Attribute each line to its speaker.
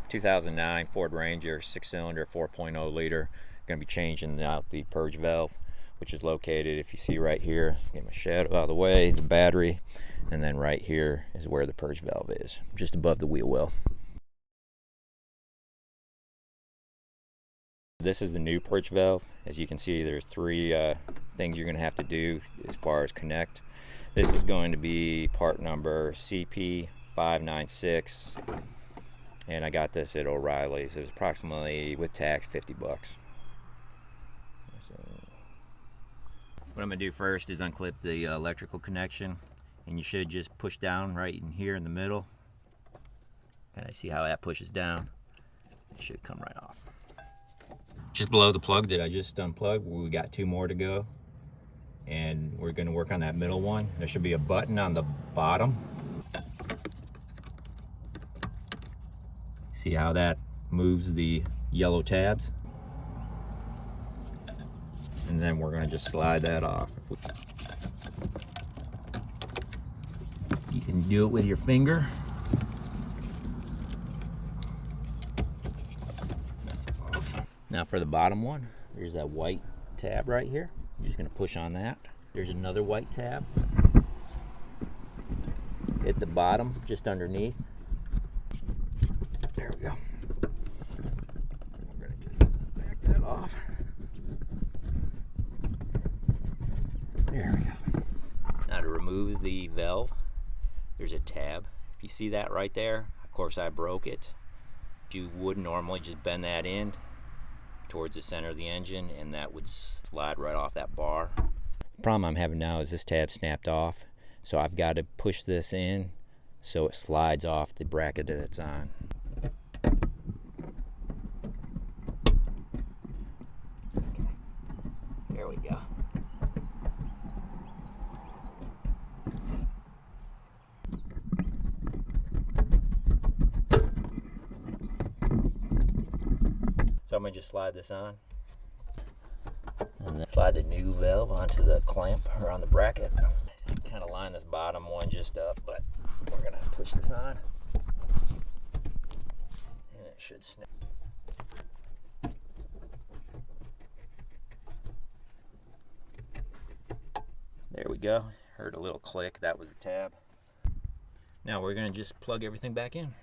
Speaker 1: 2009 Ford Ranger 6-cylinder 4.0 liter. Going to be changing out the purge valve, which is located, if you see right here, get my shadow out of the way, the battery, and then right here is where the purge valve is, just above the wheel well. This is the new purge valve. As you can see, there's three things you're going to have to do as far as connect. This is going to be part number CP596, and I got this at O'Reilly's. It was approximately, with tax, 50 bucks. What I'm going to do first is unclip the electrical connection, and you should just push down right in here in the middle. And I see how that pushes down. It should come right off. Just below the plug that I just unplugged, we got 2 more to go, and we're going to work on that middle one. There should be a button on the bottom. See how that moves the yellow tabs? And then we're going to just slide that off. You can do it with your finger. Now for the bottom one, there's that white tab right here. I'm just going to push on that. There's another white tab. Hit the bottom just underneath. There we go. We're going to just back that off. There we go. Now to remove the valve, there's a tab. If you see that right there, of course I broke it. You would normally just bend that end towards the center of the engine, and that would slide right off that bar. The problem I'm having now is this tab snapped off, so I've got to push this in so it slides off the bracket that it's on. Okay. There we go. So I'm going to just slide this on, and then slide the new valve onto the clamp or on the bracket. Kind of line this bottom one just up, but we're going to push this on, and it should snap. There we go. Heard a little click. That was the tab. Now we're going to just plug everything back in.